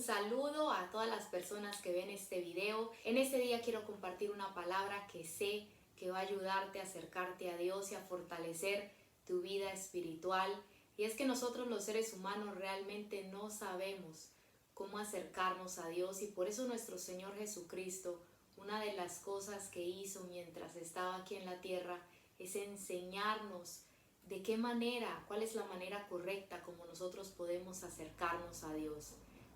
saludo a todas las personas que ven este video. En este día quiero compartir una palabra que sé que va a ayudarte a acercarte a Dios y a fortalecer tu vida espiritual. Y es que nosotros los seres humanos realmente no sabemos cómo acercarnos a Dios, y por eso nuestro Señor Jesucristo, una de las cosas que hizo mientras estaba aquí en la tierra es enseñarnos de qué manera, cuál es la manera correcta como nosotros podemos acercarnos a Dios.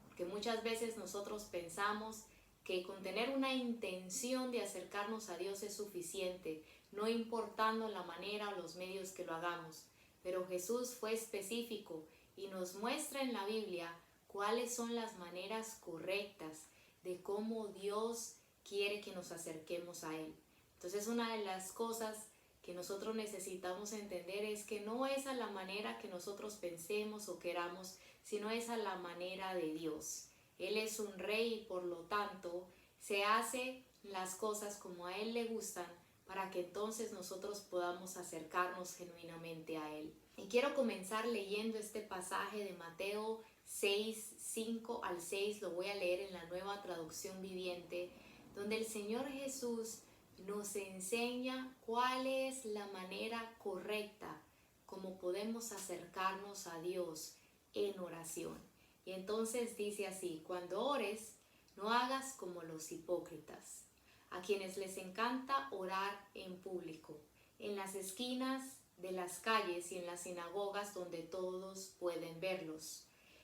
Porque muchas veces nosotros pensamos que con tener una intención de acercarnos a Dios es suficiente, no importando la manera o los medios que lo hagamos. Pero Jesús fue específico y nos muestra en la Biblia cuáles son las maneras correctas de cómo Dios quiere que nos acerquemos a Él. Entonces, una de las cosas que nosotros necesitamos entender es que no es a la manera que nosotros pensemos o queramos, sino es a la manera de Dios. Él es un rey y por lo tanto se hace las cosas como a Él le gustan, para que entonces nosotros podamos acercarnos genuinamente a Él. Y quiero comenzar leyendo este pasaje de Mateo 6, 5 al 6, lo voy a leer en la Nueva Traducción Viviente, donde el Señor Jesús nos enseña cuál es la manera correcta como podemos acercarnos a Dios en oración. Y entonces dice así: cuando ores, no hagas como los hipócritas, a quienes les encanta orar en público, en las esquinas de las calles y en las sinagogas donde todos pueden verlos.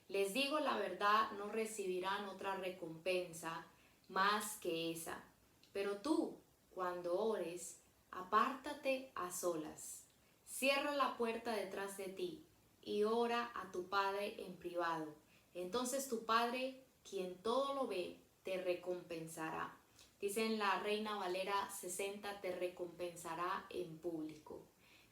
Les digo la verdad, no recibirán otra recompensa más que esa. Pero tú, cuando ores, apártate a solas, cierra la puerta detrás de ti y ora a tu Padre en privado. Entonces tu Padre, quien todo lo ve, te recompensará. Dice en la Reina Valera 60, te recompensará en público.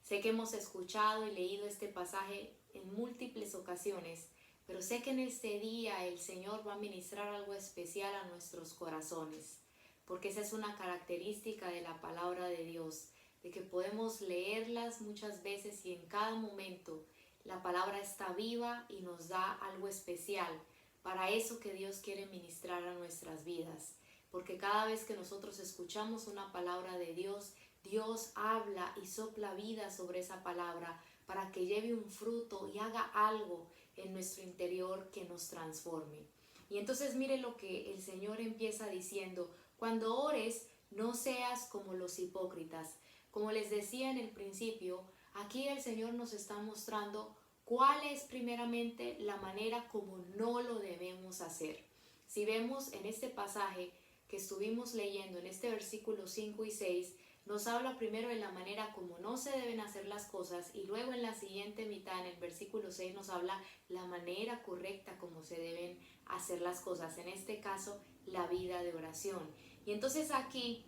Sé que hemos escuchado y leído este pasaje en múltiples ocasiones, pero sé que en este día el Señor va a ministrar algo especial a nuestros corazones, porque esa es una característica de la palabra de Dios, de que podemos leerlas muchas veces y en cada momento la palabra está viva y nos da algo especial para eso que Dios quiere ministrar a nuestras vidas. Porque cada vez que nosotros escuchamos una palabra de Dios, Dios habla y sopla vida sobre esa palabra para que lleve un fruto y haga algo en nuestro interior que nos transforme. Y entonces mire lo que el Señor empieza diciendo: cuando ores, no seas como los hipócritas. Como les decía en el principio, aquí el Señor nos está mostrando cuál es primeramente la manera como no lo debemos hacer. Si vemos en este pasaje que estuvimos leyendo, en este versículo 5 y 6, nos habla primero de la manera como no se deben hacer las cosas, y luego en la siguiente mitad, en el versículo 6, nos habla la manera correcta como se deben hacer las cosas, en este caso la vida de oración. Y entonces aquí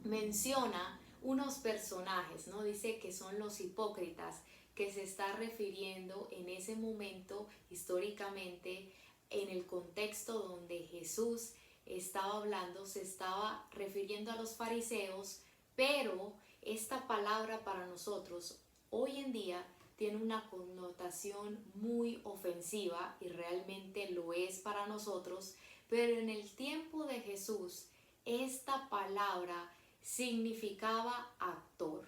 menciona unos personajes, ¿no? Dice que son los hipócritas, que se está refiriendo en ese momento históricamente, en el contexto donde Jesús estaba hablando, se estaba refiriendo a los fariseos, pero esta palabra para nosotros hoy en día tiene una connotación muy ofensiva, y realmente lo es para nosotros, pero en el tiempo de Jesús esta palabra significaba actor.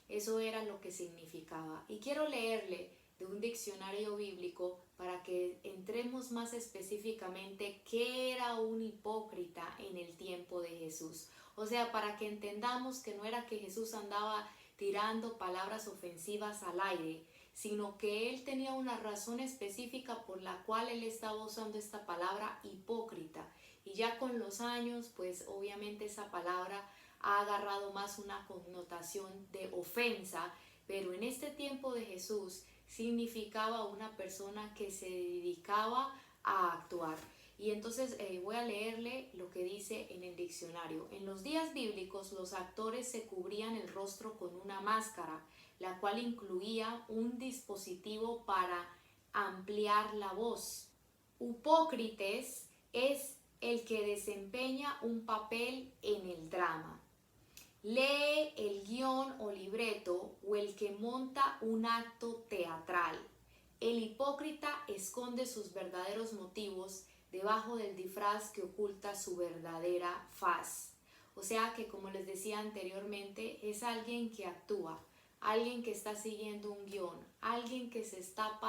Eso era lo que significaba. Y quiero leerle de un diccionario bíblico para que entremos más específicamente qué era un hipócrita en el tiempo de Jesús. O sea, para que entendamos que no era que Jesús andaba tirando palabras ofensivas al aire, sino que él tenía una razón específica por la cual él estaba usando esta palabra hipócrita. Y ya con los años, pues obviamente esa palabra ha agarrado más una connotación de ofensa, pero en este tiempo de Jesús significaba una persona que se dedicaba a actuar. Y entonces voy a leerle lo que dice en el diccionario. En los días bíblicos, los actores se cubrían el rostro con una máscara, la cual incluía un dispositivo para ampliar la voz. Hipócrites es el que desempeña un papel en el drama. Lee el guión o libreto, o el que monta un acto teatral. El hipócrita esconde sus verdaderos motivos debajo del disfraz que oculta su verdadera faz. O sea que, como les decía anteriormente, es alguien que actúa, alguien que está siguiendo un guión, alguien que se está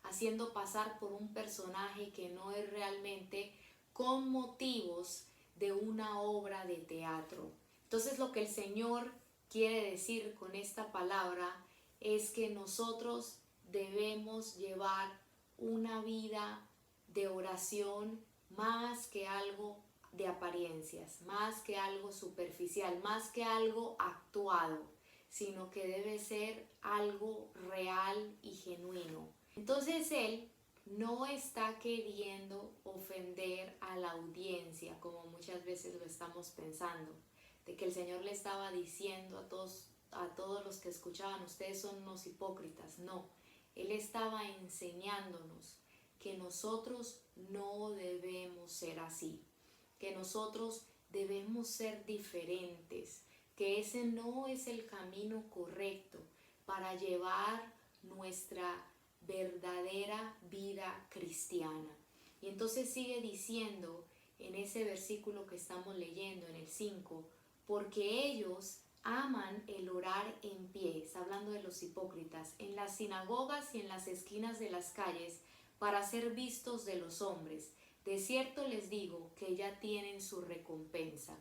haciendo pasar por un personaje que no es realmente, con motivos de una obra de teatro. Entonces, lo que el Señor quiere decir con esta palabra es que nosotros debemos llevar una vida de oración más que algo de apariencias, más que algo superficial, más que algo actuado, sino que debe ser algo real y genuino. Entonces él no está queriendo ofender a la audiencia, como muchas veces lo estamos pensando, de que el Señor le estaba diciendo a todos los que escuchaban, ustedes son unos hipócritas. No, Él estaba enseñándonos que nosotros no debemos ser así, que nosotros debemos ser diferentes, que ese no es el camino correcto para llevar nuestra verdadera vida cristiana. Y entonces sigue diciendo en ese versículo que estamos leyendo, en el 5, porque ellos aman el orar en pie, está hablando de los hipócritas, en las sinagogas y en las esquinas de las calles, para ser vistos de los hombres. De cierto les digo que ya tienen su recompensa.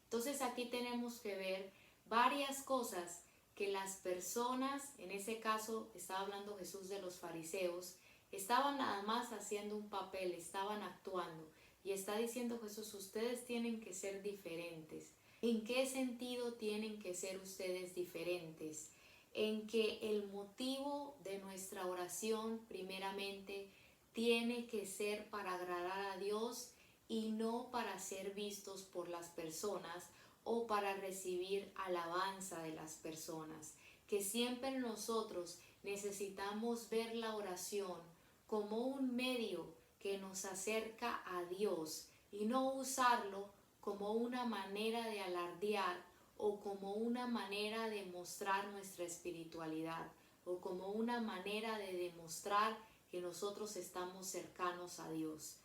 Entonces aquí tenemos que ver varias cosas que las personas, en ese caso estaba hablando Jesús de los fariseos, estaban nada más haciendo un papel, estaban actuando. Y está diciendo Jesús, ustedes tienen que ser diferentes. ¿En qué sentido tienen que ser ustedes diferentes? En que el motivo de nuestra oración, primeramente, tiene que ser para agradar a Dios y no para ser vistos por las personas o para recibir alabanza de las personas. Que siempre nosotros necesitamos ver la oración como un medio que nos acerca a Dios y no usarlo como una manera de alardear o como una manera de mostrar nuestra espiritualidad o como una manera de demostrar que nosotros estamos cercanos a Dios.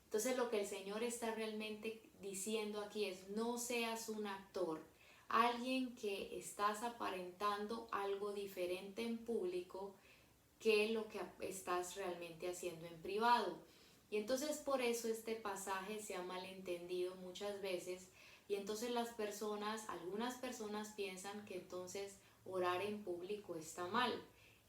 Entonces lo que el Señor está realmente diciendo aquí es: no seas un actor, alguien que estás aparentando algo diferente en público que lo que estás realmente haciendo en privado. Y entonces por eso este pasaje se ha malentendido muchas veces, y entonces algunas personas piensan que entonces orar en público está mal.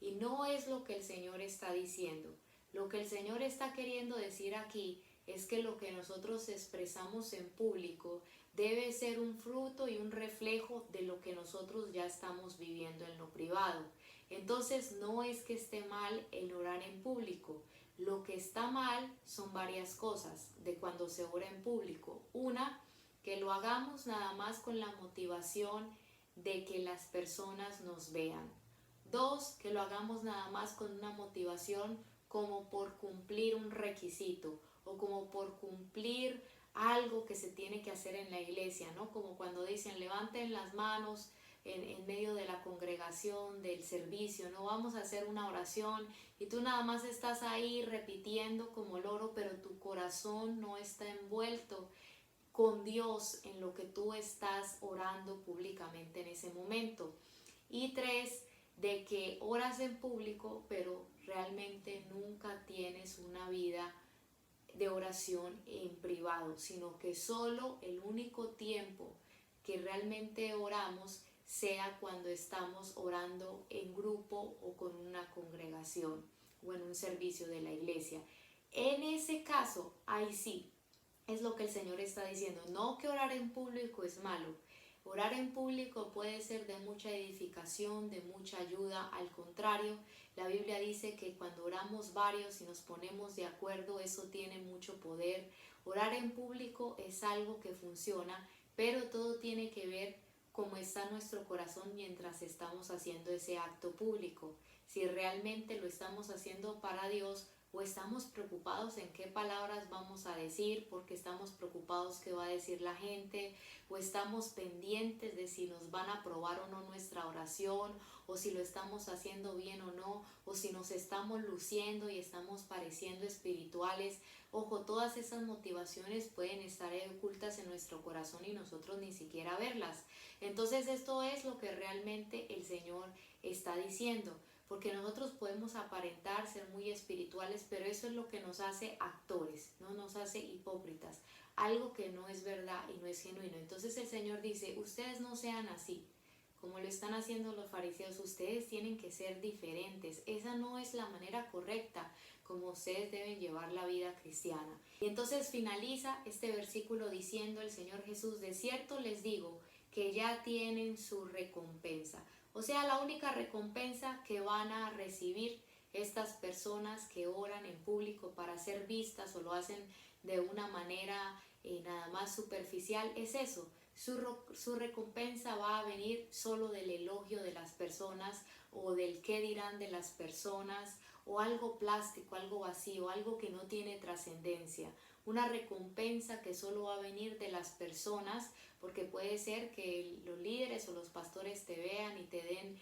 Y no es lo que el Señor está diciendo. Lo que el Señor está queriendo decir aquí es que lo que nosotros expresamos en público debe ser un fruto y un reflejo de lo que nosotros ya estamos viviendo en lo privado. Entonces no es que esté mal el orar en público. Lo que está mal son varias cosas de cuando se ora en público. Una, que lo hagamos nada más con la motivación de que las personas nos vean. Dos, que lo hagamos nada más con una motivación como por cumplir un requisito o como por cumplir algo que se tiene que hacer en la iglesia, ¿no? Como cuando dicen levanten las manos en medio de la congregación, del servicio, no vamos a hacer una oración y tú nada más estás ahí repitiendo como loro, pero tu corazón no está envuelto con Dios en lo que tú estás orando públicamente en ese momento. Y tres, de que oras en público, pero realmente nunca tienes una vida de oración en privado, sino que solo el único tiempo que realmente oramos sea cuando estamos orando en grupo o con una congregación o en un servicio de la iglesia. En ese caso, ahí sí, es lo que el Señor está diciendo. No que orar en público es malo. Orar en público puede ser de mucha edificación, de mucha ayuda. Al contrario, la Biblia dice que cuando oramos varios y nos ponemos de acuerdo, eso tiene mucho poder. Orar en público es algo que funciona, pero todo tiene que ver cómo está nuestro corazón mientras estamos haciendo ese acto público. Si realmente lo estamos haciendo para Dios o estamos preocupados en qué palabras vamos a decir porque estamos preocupados qué va a decir la gente, o estamos pendientes de si nos van a aprobar o no nuestra oración, o si lo estamos haciendo bien o no, o si nos estamos luciendo y estamos pareciendo espirituales. Ojo, todas esas motivaciones pueden estar ocultas en nuestro corazón y nosotros ni siquiera verlas. Entonces esto es lo que realmente el Señor está diciendo, porque nosotros podemos aparentar ser muy espirituales, pero eso es lo que nos hace actores, no nos hace hipócritas, algo que no es verdad y no es genuino. Entonces el Señor dice, ustedes no sean así, como lo están haciendo los fariseos, ustedes tienen que ser diferentes. Esa no es la manera correcta como ustedes deben llevar la vida cristiana. Y entonces finaliza este versículo diciendo el Señor Jesús, de cierto les digo que ya tienen su recompensa. O sea, la única recompensa que van a recibir estas personas que oran en público para ser vistas o lo hacen de una manera nada más superficial es eso. Su recompensa va a venir solo del elogio de las personas o del qué dirán de las personas o algo plástico, algo vacío, algo que no tiene trascendencia. Una recompensa que solo va a venir de las personas, porque puede ser que los líderes o los pastores te vean y te den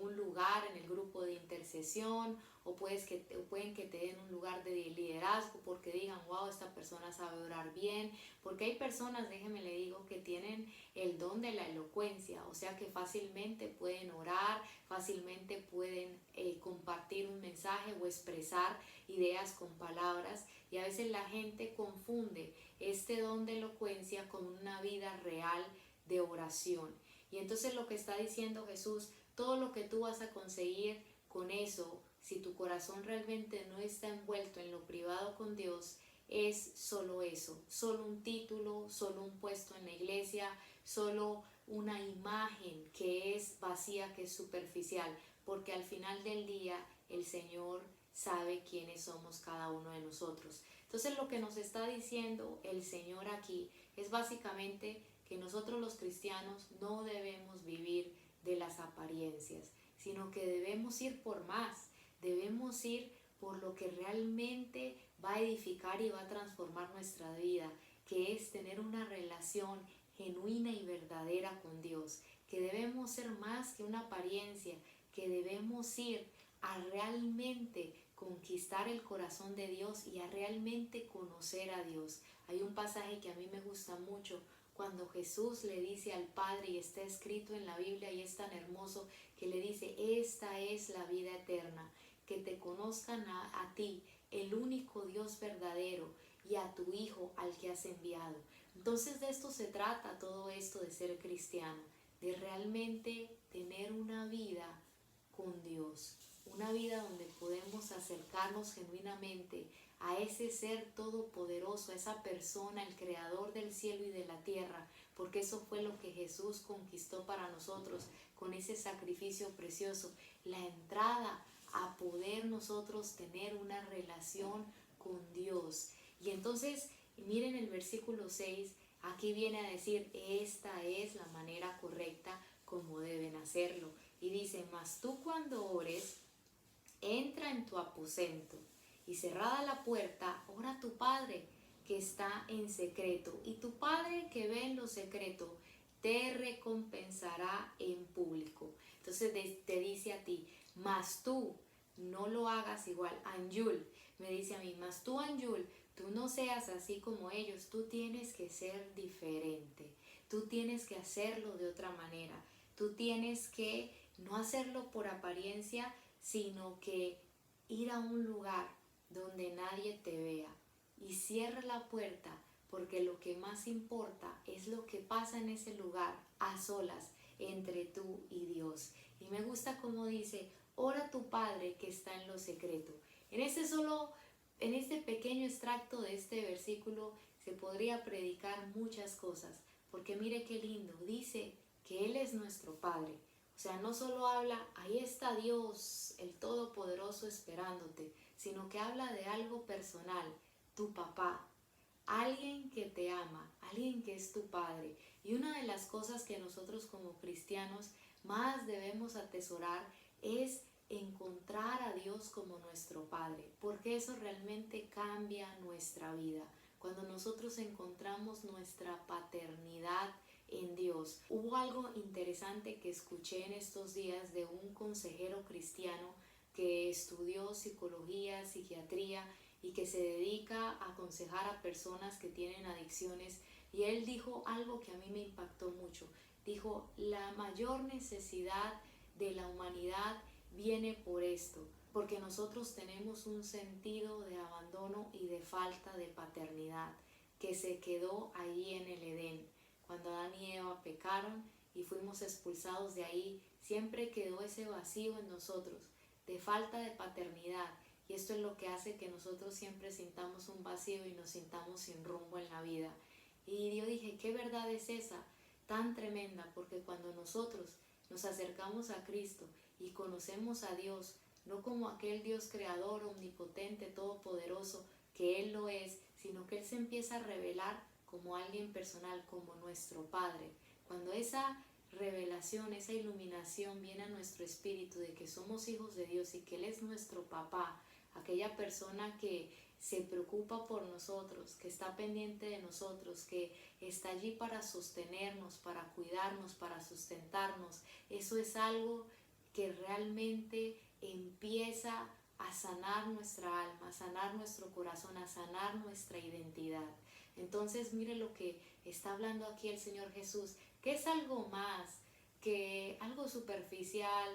un lugar en el grupo de intercesión, o pueden que te den un lugar de liderazgo porque digan, wow, esta persona sabe orar bien, porque hay personas, déjeme le digo, que tienen el don de la elocuencia, o sea que fácilmente pueden orar, fácilmente pueden compartir un mensaje o expresar ideas con palabras, y a veces la gente confunde este don de elocuencia con una vida real de oración. Y entonces lo que está diciendo Jesús, todo lo que tú vas a conseguir con eso, si tu corazón realmente no está envuelto en lo privado con Dios, es solo eso, solo un título, solo un puesto en la iglesia, solo una imagen que es vacía, que es superficial, porque al final del día el Señor sabe quiénes somos cada uno de nosotros. Entonces lo que nos está diciendo el Señor aquí es básicamente que nosotros los cristianos no debemos vivir de las apariencias, sino que debemos ir por más, debemos ir por lo que realmente va a edificar y va a transformar nuestra vida, que es tener una relación genuina y verdadera con Dios, que debemos ser más que una apariencia, que debemos ir a realmente conquistar el corazón de Dios y a realmente conocer a Dios. Hay un pasaje que a mí me gusta mucho cuando Jesús le dice al Padre, y está escrito en la Biblia y es tan hermoso, que le dice, esta es la vida eterna, que te conozcan a ti, el único Dios verdadero, y a tu Hijo al que has enviado. Entonces de esto se trata todo esto de ser cristiano, de realmente tener una vida con Dios, una vida donde podemos acercarnos genuinamente a ese ser todopoderoso, a esa persona, el creador del cielo y de la tierra, porque eso fue lo que Jesús conquistó para nosotros con ese sacrificio precioso, la entrada a poder nosotros tener una relación con Dios. Y entonces, miren el versículo 6, aquí viene a decir, esta es la manera correcta como deben hacerlo. Y dice, mas tú cuando ores, entra en tu aposento y cerrada la puerta, ora a tu Padre que está en secreto, y tu Padre que ve en lo secreto te recompensará en público. Entonces te dice a ti, mas tú no lo hagas igual. Anjul me dice a mí, mas tú, Anjul, tú no seas así como ellos, tú tienes que ser diferente, tú tienes que hacerlo de otra manera, tú tienes que no hacerlo por apariencia, sino que ir a un lugar donde nadie te vea y cierra la puerta, porque lo que más importa es lo que pasa en ese lugar a solas entre tú y Dios. Y me gusta como dice, ora a tu Padre que está en lo secreto. En este pequeño extracto de este versículo se podría predicar muchas cosas, porque mire qué lindo, dice que Él es nuestro Padre. O sea, no solo habla, ahí está Dios, el Todopoderoso esperándote, sino que habla de algo personal, tu papá, alguien que te ama, alguien que es tu Padre. Y una de las cosas que nosotros como cristianos más debemos atesorar es encontrar a Dios como nuestro Padre, porque eso realmente cambia nuestra vida. Cuando nosotros encontramos nuestra paternidad en Dios. Hubo algo interesante que escuché en estos días de un consejero cristiano que estudió psicología, psiquiatría y que se dedica a aconsejar a personas que tienen adicciones, y él dijo algo que a mí me impactó mucho. Dijo: la mayor necesidad de la humanidad viene por esto, porque nosotros tenemos un sentido de abandono y de falta de paternidad que se quedó allí en el Edén. Cuando Adán y Eva pecaron y fuimos expulsados de ahí, siempre quedó ese vacío en nosotros de falta de paternidad, y esto es lo que hace que nosotros siempre sintamos un vacío y nos sintamos sin rumbo en la vida. Y yo dije: ¿qué verdad es esa tan tremenda? Porque cuando nosotros nos acercamos a Cristo y conocemos a Dios, no como aquel Dios creador, omnipotente, todopoderoso, que Él lo es, sino que Él se empieza a revelar como alguien personal, como nuestro Padre. Cuando esa revelación, esa iluminación viene a nuestro espíritu de que somos hijos de Dios y que Él es nuestro papá, aquella persona que se preocupa por nosotros, que está pendiente de nosotros, que está allí para sostenernos, para cuidarnos, para sustentarnos, eso es algo que realmente empieza a sanar nuestra alma, a sanar nuestro corazón, a sanar nuestra identidad. Entonces mire lo que está hablando aquí el Señor Jesús, que es algo más que algo superficial,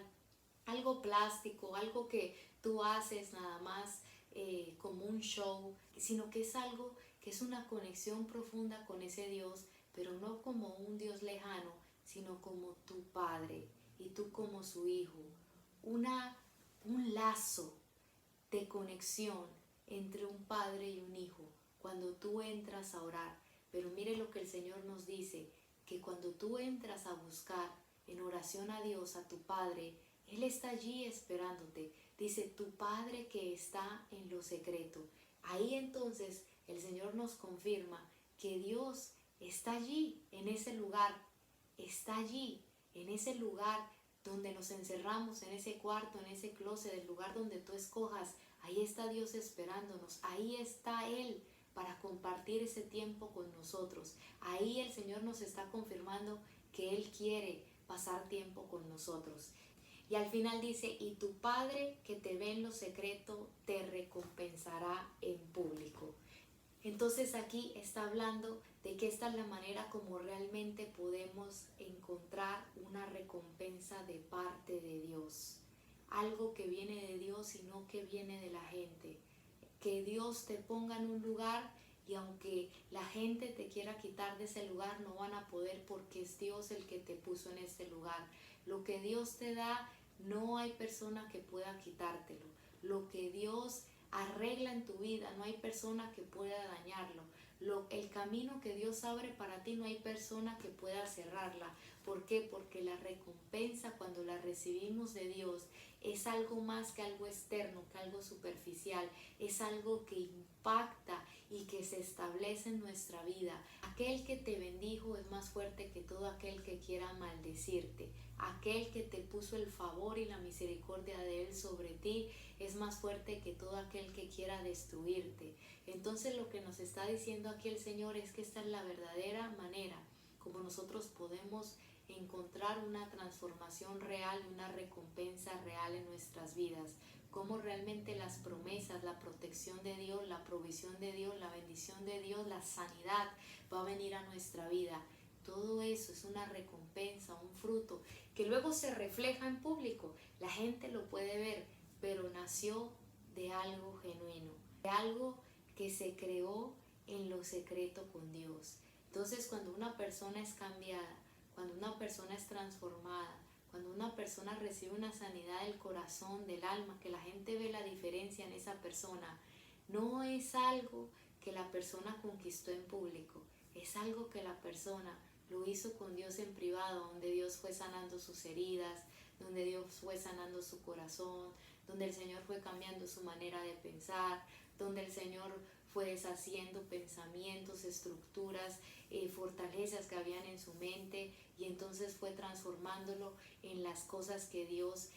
algo plástico, algo que tú haces nada más como un show, sino que es algo que es una conexión profunda con ese Dios, pero no como un Dios lejano, sino como tu Padre y tú como su hijo. Un lazo de conexión entre un padre y un hijo cuando tú entras a orar. Pero mire lo que el Señor nos dice, que cuando tú entras a buscar en oración a Dios, a tu Padre, Él está allí esperándote. Dice: tu Padre que está en lo secreto. Ahí entonces el Señor nos confirma que Dios está allí, en ese lugar, está allí, en ese lugar donde nos encerramos, en ese cuarto, en ese closet, el lugar donde tú escojas. Ahí está Dios esperándonos, ahí está Él para compartir ese tiempo con nosotros. Ahí el Señor nos está confirmando que Él quiere pasar tiempo con nosotros. Y al final dice: y tu Padre que te ve en lo secreto te recompensará en público. Entonces aquí está hablando de que esta es la manera como realmente podemos encontrar una recompensa de parte de Dios. Algo que viene de Dios y no que viene de la gente. Que Dios te ponga en un lugar, y aunque la gente te quiera quitar de ese lugar, no van a poder, porque es Dios el que te puso en ese lugar. Lo que Dios te da, no hay persona que pueda quitártelo. Lo que Dios arregla en tu vida, no hay persona que pueda dañarlo. El camino que Dios abre para ti, no hay persona que pueda cerrarla. ¿Por qué? Porque la recompensa, cuando la recibimos de Dios, es algo más que algo externo, que algo superficial. Es algo que impacta y que se establece en nuestra vida. Aquel que te bendijo es más fuerte que todo aquel que quiera maldecirte. Aquel que te puso el favor y la misericordia de Él sobre ti es más fuerte que todo aquel que quiera destruirte. Entonces lo que nos está diciendo aquí el Señor es que esta es la verdadera manera como nosotros podemos encontrar una transformación real, una recompensa real en nuestras vidas. Cómo realmente las promesas, la protección de Dios, la provisión de Dios, la bendición de Dios, la sanidad va a venir a nuestra vida. Todo eso es una recompensa, un fruto que luego se refleja en público. La gente lo puede ver, pero nació de algo genuino, de algo que se creó en lo secreto con Dios. Entonces, cuando una persona es cambiada, cuando una persona es transformada, cuando una persona recibe una sanidad del corazón, del alma, que la gente ve la diferencia en esa persona, no es algo que la persona conquistó en público, es algo que la persona lo hizo con Dios en privado, donde Dios fue sanando sus heridas, donde Dios fue sanando su corazón, donde el Señor fue cambiando su manera de pensar, donde el Señor fue deshaciendo pensamientos, estructuras, fortalezas que habían en su mente, y entonces fue transformándolo en las cosas que Dios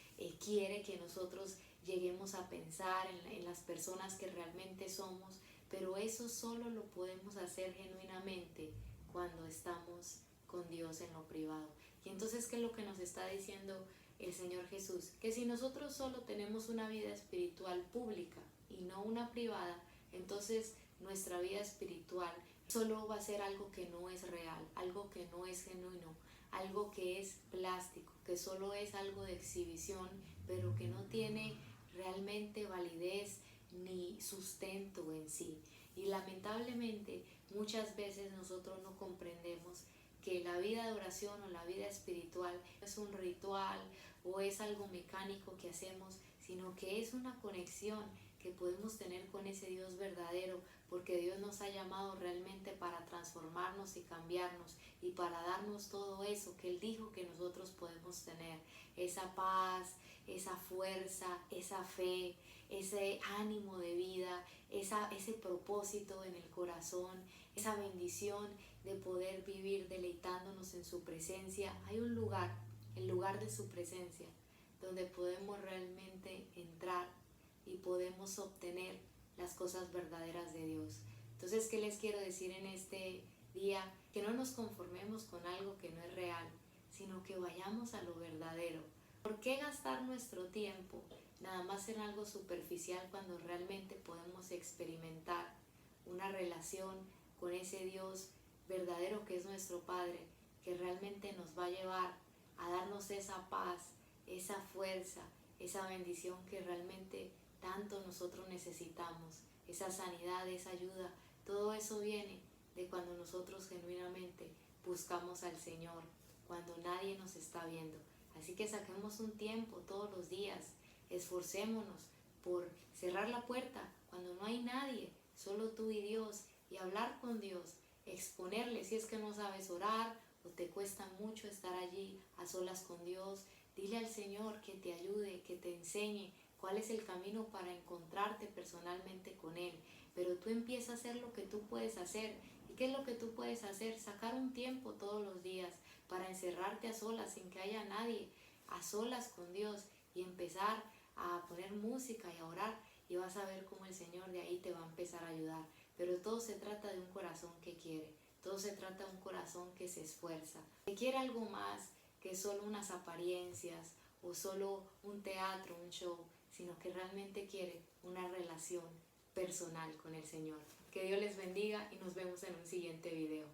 quiere que nosotros lleguemos a pensar, en las personas que realmente somos. Pero eso solo lo podemos hacer genuinamente cuando estamos con Dios en lo privado. Y entonces, ¿qué es lo que nos está diciendo el Señor Jesús? Que si nosotros solo tenemos una vida espiritual pública y no una privada, entonces nuestra vida espiritual solo va a ser algo que no es real, algo que no es genuino, algo que es plástico, que solo es algo de exhibición, pero que no tiene realmente validez ni sustento en sí. Y lamentablemente muchas veces nosotros no comprendemos que la vida de oración o la vida espiritual es un ritual o es algo mecánico que hacemos, sino que es una conexión que podemos tener con ese Dios verdadero, porque Dios nos ha llamado realmente para transformarnos y cambiarnos, y para darnos todo eso que Él dijo que nosotros podemos tener, esa paz, esa fuerza, esa fe, ese ánimo de vida, ese propósito en el corazón, esa bendición de poder vivir deleitándonos en su presencia. Hay un lugar, el lugar de su presencia, donde podemos realmente entrar y podemos obtener las cosas verdaderas de Dios. Entonces, ¿qué les quiero decir en este día? Que no nos conformemos con algo que no es real, sino que vayamos a lo verdadero. ¿Por qué gastar nuestro tiempo nada más en algo superficial cuando realmente podemos experimentar una relación con ese Dios verdadero que es nuestro Padre, que realmente nos va a llevar a darnos esa paz, esa fuerza, esa bendición que realmente tanto nosotros necesitamos, esa sanidad, esa ayuda? Todo eso viene de cuando nosotros genuinamente buscamos al Señor, cuando nadie nos está viendo. Así que saquemos un tiempo todos los días, esforcémonos por cerrar la puerta cuando no hay nadie, solo tú y Dios, y hablar con Dios, exponerle si es que no sabes orar o te cuesta mucho estar allí a solas con Dios. Dile al Señor que te ayude, que te enseñe cuál es el camino para encontrarte personalmente con Él. Pero tú empieza a hacer lo que tú puedes hacer. ¿Y qué es lo que tú puedes hacer? Sacar un tiempo todos los días para encerrarte a solas sin que haya nadie, a solas con Dios, y empezar a poner música y a orar, y vas a ver cómo el Señor de ahí te va a empezar a ayudar. Pero todo se trata de un corazón que quiere, todo se trata de un corazón que se esfuerza, que quiere algo más que solo unas apariencias o solo un teatro, un show, sino que realmente quiere una relación personal con el Señor. Que Dios les bendiga y nos vemos en un siguiente video.